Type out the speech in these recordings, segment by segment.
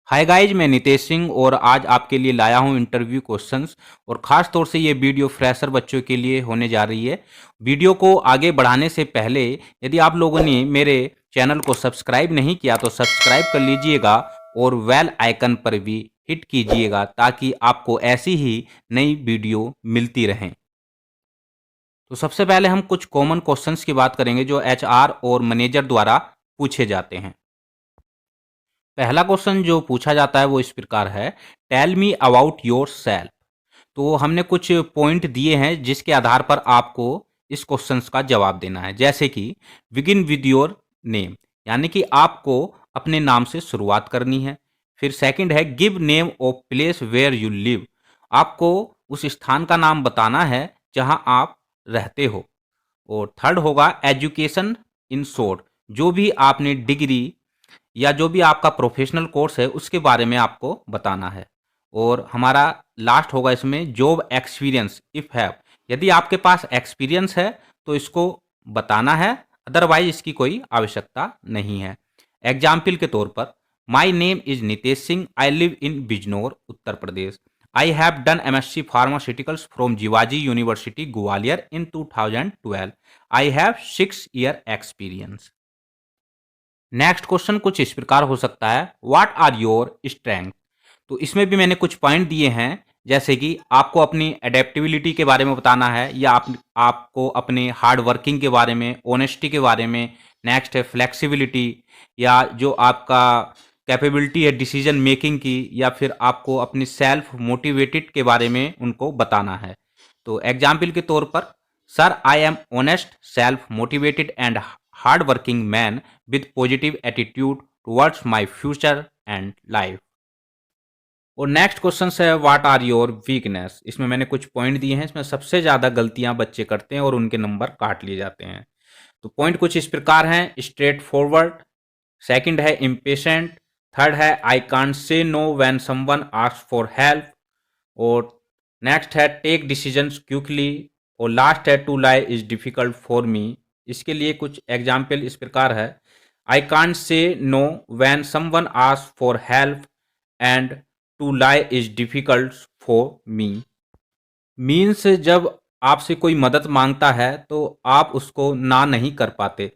Hi guys, मैं नितेश सिंह और आज आपके लिए लाया हूं इंटरव्यू क्वेश्चंस। और ख़ास तौर से ये वीडियो फ्रेशर बच्चों के लिए होने जा रही है। वीडियो को आगे बढ़ाने से पहले यदि आप लोगों ने मेरे चैनल को सब्सक्राइब नहीं किया तो सब्सक्राइब कर लीजिएगा और बेल आइकन पर भी हिट कीजिएगा ताकि आपको ऐसी ही नई वीडियो मिलती रहें। तो सबसे पहले हम कुछ कॉमन क्वेश्चंस की बात करेंगे जो एचआर और मैनेजर द्वारा पूछे जाते हैं। पहला क्वेश्चन जो पूछा जाता है वो इस प्रकार है, tell me about yourself. तो हमने कुछ पॉइंट दिए हैं जिसके आधार पर आपको इस क्वेश्चन का जवाब देना है। जैसे कि बिगिन विद योर नेम, यानी कि आपको अपने नाम से शुरुआत करनी है। फिर सेकंड है give name of place where you live, आपको उस स्थान का नाम बताना है जहां आप रहते हो। और थर्ड होगा एजुकेशन इन शॉर्ट, जो भी आपने डिग्री या जो भी आपका प्रोफेशनल कोर्स है उसके बारे में आपको बताना है। और हमारा लास्ट होगा इसमें जॉब एक्सपीरियंस इफ हैव, यदि आपके पास एक्सपीरियंस है तो इसको बताना है, अदरवाइज इसकी कोई आवश्यकता नहीं है। एग्जाम्पल के तौर पर, my name is Nitesh Singh, I live in Bijnor Uttar Pradesh, I have done MSc pharmaceuticals from Jiwaji university Gwalior in 2012, I have 6 year experience. Next question कुछ इस प्रकार हो सकता है, व्हाट आर योर स्ट्रेंथ। तो इसमें भी मैंने कुछ पॉइंट दिए हैं, जैसे कि आपको अपनी एडेप्टिबिलिटी के बारे में बताना है, या आपको अपने हार्ड वर्किंग के बारे में, ऑनेस्टी के बारे में। नेक्स्ट है फ्लेक्सिबिलिटी, या जो आपका कैपेबिलिटी है डिसीजन मेकिंग की, या फिर आपको अपनी सेल्फ मोटिवेटेड के बारे में उनको बताना है। तो एग्जाम्पल के तौर पर, sir I am honest, self motivated and hard working man with positive attitude towards my future and life. और नेक्स्ट क्वेश्चन है, व्हाट आर योर वीकनेस। इसमें मैंने कुछ पॉइंट दिए हैं, इसमें सबसे ज़्यादा गलतियां बच्चे करते हैं और उनके नंबर काट लिए जाते हैं। तो पॉइंट कुछ इस प्रकार हैं, स्ट्रेट फॉरवर्ड, सेकंड है इम्पेशेंट, थर्ड है I can't say no when someone asks for help, और नेक्स्ट है टेक डिसीजंस क्विकली, और लास्ट है to lie is difficult for me. इसके लिए कुछ एग्जाम्पल इस प्रकार है, I can't say no when someone asks for help and to lie is difficult for me. Means जब आपसे कोई मदद मांगता है तो आप उसको ना नहीं कर पाते।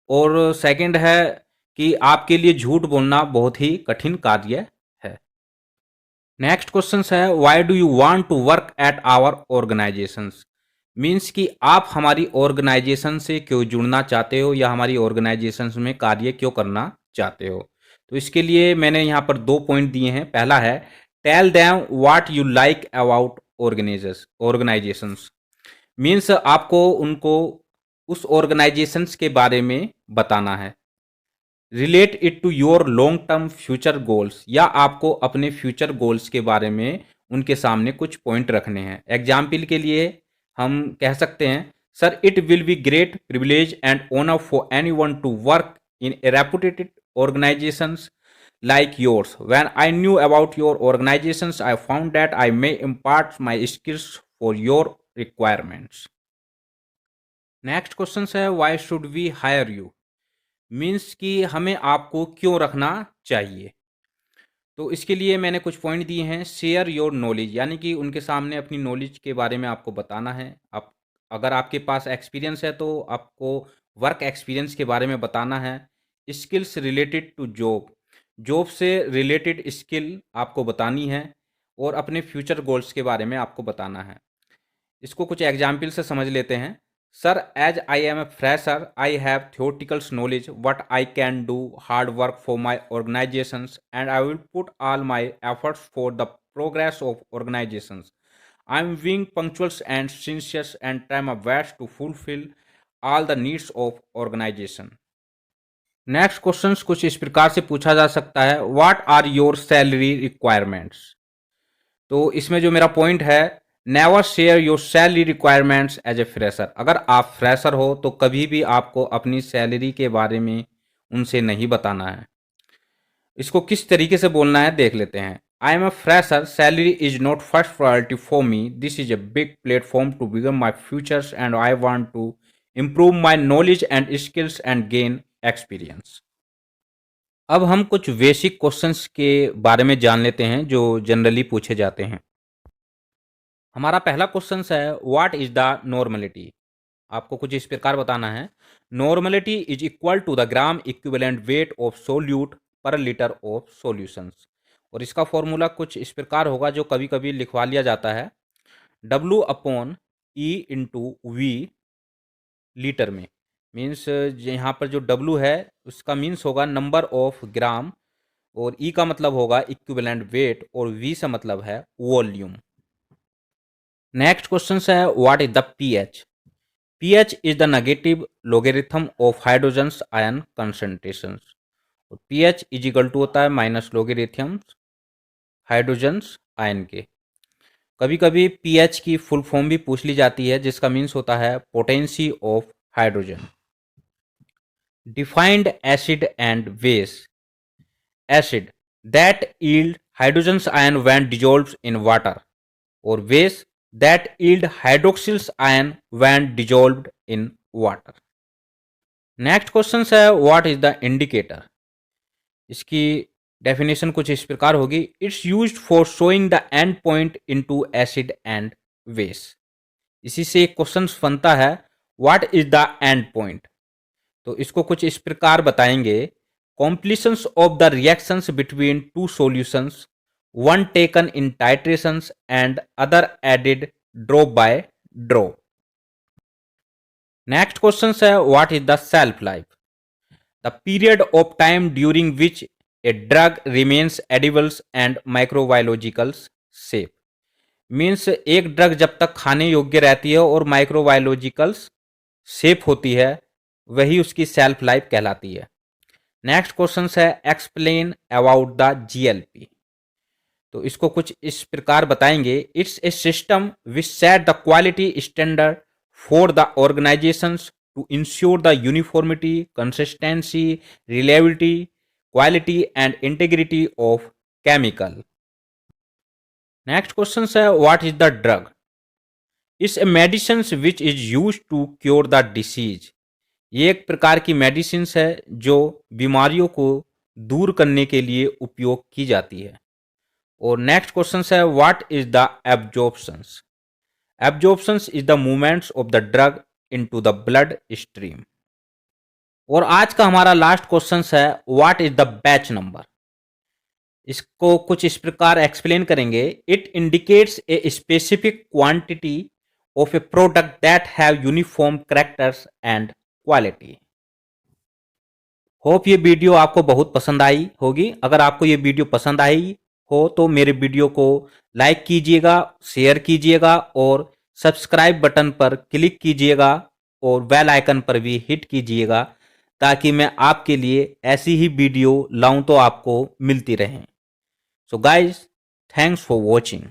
और सेकंड है कि आपके लिए झूठ बोलना बहुत ही कठिन कार्य है। नेक्स्ट क्वेश्चन है, why do you want to work at our organisations. Means कि आप हमारी ऑर्गेनाइजेशन से क्यों जुड़ना चाहते हो, या हमारी ऑर्गेनाइजेशन में कार्य क्यों करना चाहते हो। तो इसके लिए मैंने यहाँ पर दो पॉइंट दिए हैं। पहला है, tell them what you like about organisations. Means आपको उनको उस ऑर्गेनाइजेशंस के बारे में बताना है। Relate it to your long term future goals, या आपको अपने फ्यूचर गोल्स के बारे में उनके सामने कुछ पॉइंट रखने हैं। एग्जाम्पल के लिए हम कह सकते हैं, sir it will be great privilege and honour for anyone to work in reputed organizations like yours. When I knew about your organizations, I found that I may impart my skills for your requirements. Next question है, why should we hire you? Means कि हमें आपको क्यों रखना चाहिए। तो इसके लिए मैंने कुछ पॉइंट दिए हैं, शेयर योर नॉलेज, यानी कि उनके सामने अपनी नॉलेज के बारे में आपको बताना है। आप अगर आपके पास एक्सपीरियंस है तो आपको वर्क एक्सपीरियंस के बारे में बताना है। Skills related to job, job से रिलेटेड स्किल आपको बतानी है। और अपने फ्यूचर गोल्स के बारे में आपको बताना है। इसको कुछ एग्जाम्पल से समझ लेते हैं। Sir as I am a fresher I have theoretical knowledge but I can do hard work for my organisations and I will put all my efforts for the progress of organisations. I am being punctual and sincere and try my best to fulfil all the needs of organisation. Next question कुछ इस प्रकार से पूछा जा सकता है, what are your salary requirements. तो इसमें जो मेरा पॉइंट है, never share your salary requirements as a fresher. अगर आप फ्रेशर हो तो कभी भी आपको अपनी सैलरी के बारे में उनसे नहीं बताना है। इसको किस तरीके से बोलना है देख लेते हैं। I am a fresher, salary is not first priority for me, this is a big platform to begin my futures and I want to improve my knowledge and skills and gain experience. अब हम कुछ basic questions के बारे में जान लेते हैं जो जनरली पूछे जाते हैं। हमारा पहला क्वेश्चन है, व्हाट इज द नॉर्मलिटी। आपको कुछ इस प्रकार बताना है, normality is equal to the gram equivalent weight of solute per litre of solutions. और इसका फॉर्मूला कुछ इस प्रकार होगा जो कभी कभी लिखवा लिया जाता है, W upon E into V litre में। मीन्स यहाँ पर जो W है उसका मीन्स होगा नंबर ऑफ ग्राम, और ई का मतलब होगा इक्विवेलेंट वेट, और वी से मतलब है वॉल्यूम। नेक्स्ट क्वेश्चन है, what is the pH. PH is the negative logarithm of hydrogens ion concentration. PH is equal to होता है माइनस लोगेरिथम हाइड्रोजन्स आयन के। कभी कभी पीएच की फुल फॉर्म भी पूछ ली जाती है जिसका मीन्स होता है potency of hydrogen. Defined acid and base. Acid that yield hydrogens ion when dissolved in water, और base that yield hydroxyls ion when dissolved in water. Next question है, व्हाट इज द इंडिकेटर। इसकी definition कुछ इस प्रकार होगी, it's used for showing the end point into acid and base. इसी से एक क्वेश्चन बनता है, what is the end point. तो इसको कुछ इस प्रकार बताएंगे, completions of the reactions between two solutions, one taken in titrations and other added drop by drop. Next question है, what is the shelf life? The period of time during which a drug remains edible and microbiological safe. Means एक drug जब तक खाने योग्य रहती है और माइक्रोबायोलॉजिकल्स safe होती है वही उसकी सेल्फ लाइफ कहलाती है। नेक्स्ट क्वेश्चन है, एक्सप्लेन अबाउट द जीएलपी। तो इसको कुछ इस प्रकार बताएंगे, it's a system which set the quality standard for the organisations to ensure the uniformity, consistency, reliability, quality and integrity of chemical. Next question है, what is the drug. It's a medicine which is use to cure the disease. ये एक प्रकार की medicine है जो बीमारियों को दूर करने के लिए उपयोग की जाती है। और नेक्स्ट क्वेश्चन है, what is the absorptions. Absorptions is the movements of the drug into the blood stream. और आज का हमारा लास्ट क्वेश्चन है, what is the batch number. इसको कुछ इस प्रकार एक्सप्लेन करेंगे, it indicates a specific quantity of a product that have uniform characters and quality. Hope ये वीडियो आपको बहुत पसंद आई होगी। अगर आपको ये वीडियो पसंद आई हो तो मेरे वीडियो को लाइक कीजिएगा, शेयर कीजिएगा और सब्सक्राइब बटन पर क्लिक कीजिएगा और बेल आइकन पर भी हिट कीजिएगा ताकि मैं आपके लिए ऐसी ही वीडियो लाऊं तो आपको मिलती रहें। So guys, thanks for watching.